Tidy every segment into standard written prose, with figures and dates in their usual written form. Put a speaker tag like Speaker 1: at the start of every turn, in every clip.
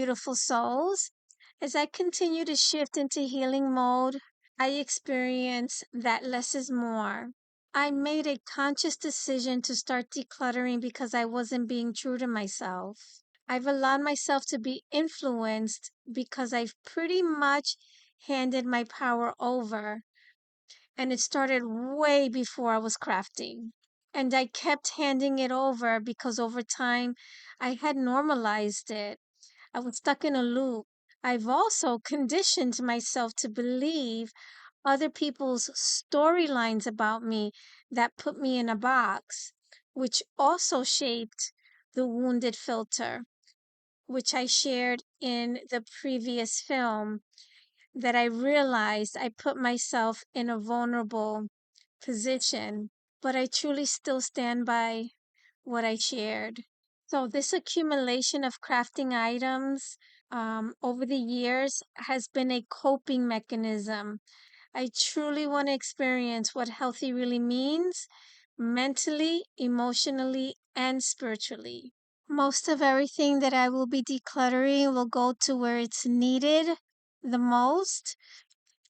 Speaker 1: beautiful souls. As I continue to shift into healing mode, I experience that less is more. I made a conscious decision to start decluttering because I wasn't being true to myself. I've allowed myself to be influenced because I've pretty much handed my power over. And it started way before I was crafting. And I kept handing it over because over time I had normalized it. I was stuck in a loop. I've also conditioned myself to believe other people's storylines about me that put me in a box, which also shaped the wounded filter, which I shared in the previous film, that I realized I put myself in a vulnerable position, but I truly still stand by what I shared. So, this accumulation of crafting items over the years has been a coping mechanism. I truly want to experience what healthy really means mentally, emotionally, and spiritually. Most of everything that I will be decluttering will go to where it's needed the most.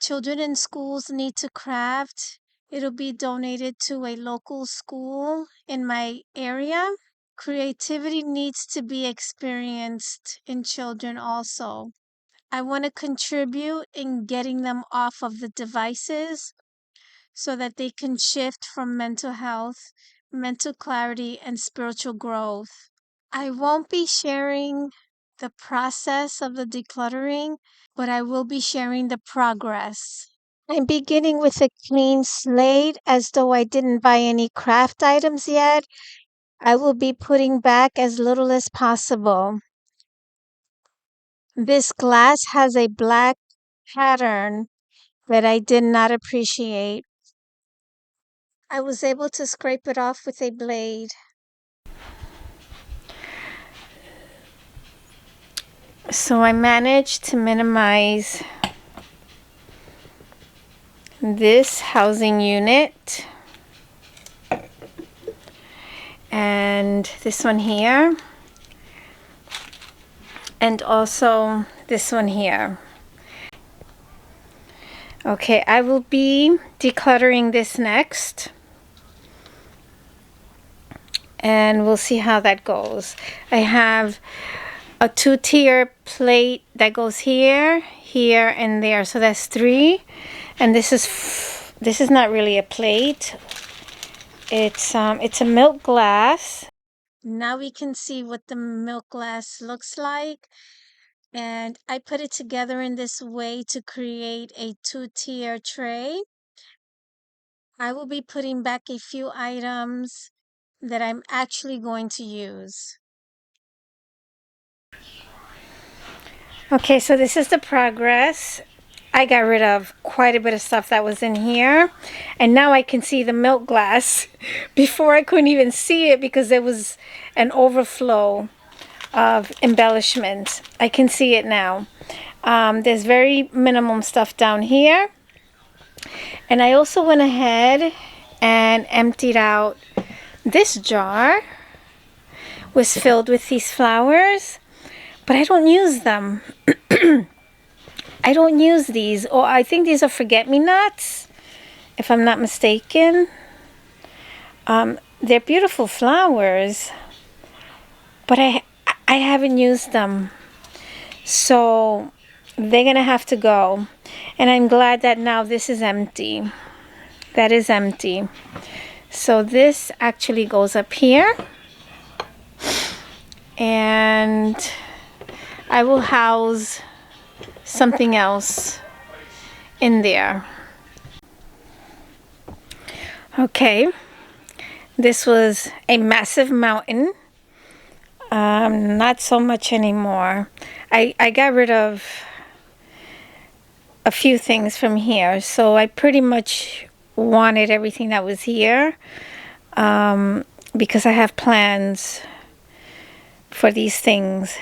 Speaker 1: Children in schools need to craft. It'll be donated to a local school in my area. Creativity needs to be experienced in children also. I want to contribute in getting them off of the devices so that they can shift from mental health, mental clarity, and spiritual growth. I won't be sharing the process of the decluttering, but I will be sharing the progress. I'm beginning with a clean slate as though I didn't buy any craft items yet. I will be putting back as little as possible. This glass has a black pattern that I did not appreciate. I was able to scrape it off with a blade. So I managed to minimize this housing unit and this one here, and also this one here. Okay, I will be decluttering this next, and we'll see how that goes. I have a 2-tier plate that goes here, here, and there, so that's 3. And this is not really a plate. It's a milk glass. Now we can see what the milk glass looks like. And I put it together in this way to create a 2-tier tray. I will be putting back a few items that I'm actually going to use. Okay, so this is the progress. I got rid of quite a bit of stuff that was in here, and now I can see the milk glass. Before I couldn't even see it because there was an overflow of embellishment. I can see it now. There's very minimum stuff down here, and I also went ahead and emptied out this jar. Was filled with these flowers, but I don't use them. I don't use these. Or I think these are forget-me-nots, if I'm not mistaken. They're beautiful flowers, but I haven't used them. So they're going to have to go. And I'm glad that now this is empty. That is empty. So this actually goes up here. And I will house something else in there. Okay, this was a massive mountain. Not so much anymore. I got rid of a few things from here, so I pretty much wanted everything that was here, because I have plans for these things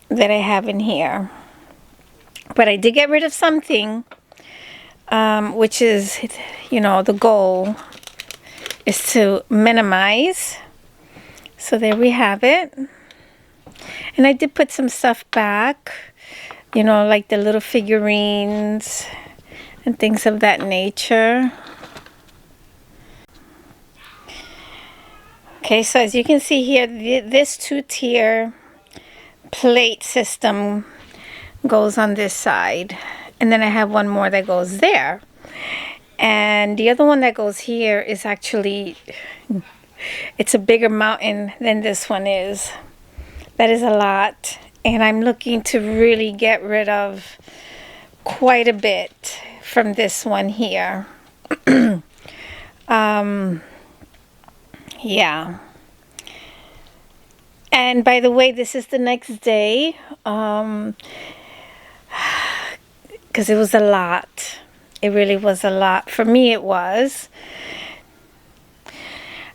Speaker 1: that I have in here. But I did get rid of something, which is, you know, the goal is to minimize. So there we have it.
Speaker 2: And I did put some stuff back, you know, like the little figurines and things of that nature. Okay, so as you can see here, this two-tier plate system goes on this side. And then I have one more that goes there. And the other one that goes here is actually, it's a bigger mountain than this one is. That is a lot. And I'm looking to really get rid of quite a bit from this one here. Yeah. And by the way, this is the next day. Because it was a lot. It really was a lot. For me, it was.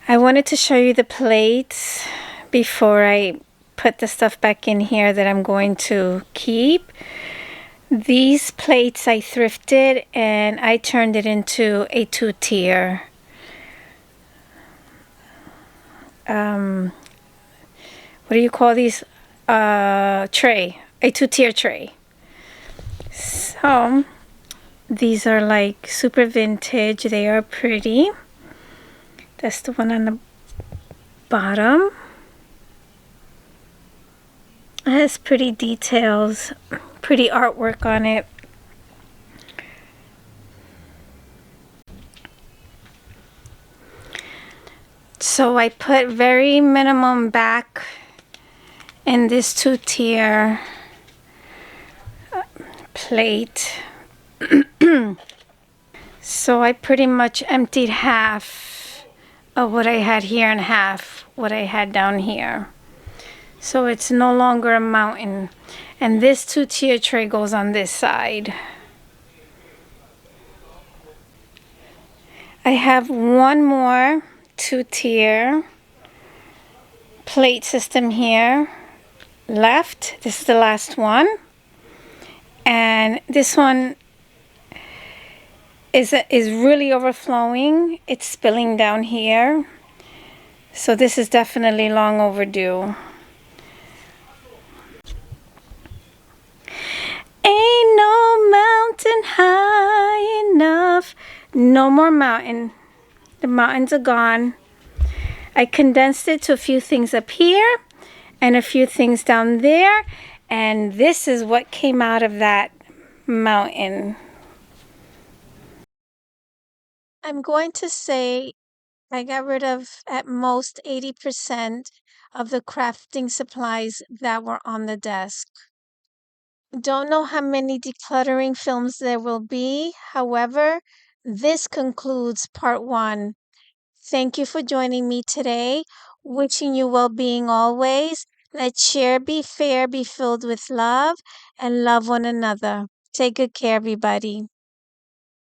Speaker 2: I wanted to show you the plates before I put the stuff back in here that I'm going to keep. These plates I thrifted and I turned it into a two-tier. What do you call these? Tray. A two-tier tray. So these are like super vintage. They are pretty. That's the one on the bottom. It has pretty details, pretty artwork on it. So I put very minimum back in this two-tier plate. So I pretty much emptied half of what I had here and half what I had down here. So it's no longer a mountain. And this two-tier tray goes on this side. I have one more two-tier plate system here left. This is the last one. And this one is really overflowing. It's spilling down here. So this is definitely long overdue. Ain't no mountain high enough. No more mountain. The mountains are gone. I condensed it to a few things up here and a few things down there. And this is what came out of that mountain.
Speaker 1: I'm going to say I got rid of at most 80% of the crafting supplies that were on the desk. Don't know how many decluttering films there will be. However, this concludes part one. Thank you for joining me today. Wishing you well being always. Let's share, be fair, be filled with love, and love one another. Take good care, everybody.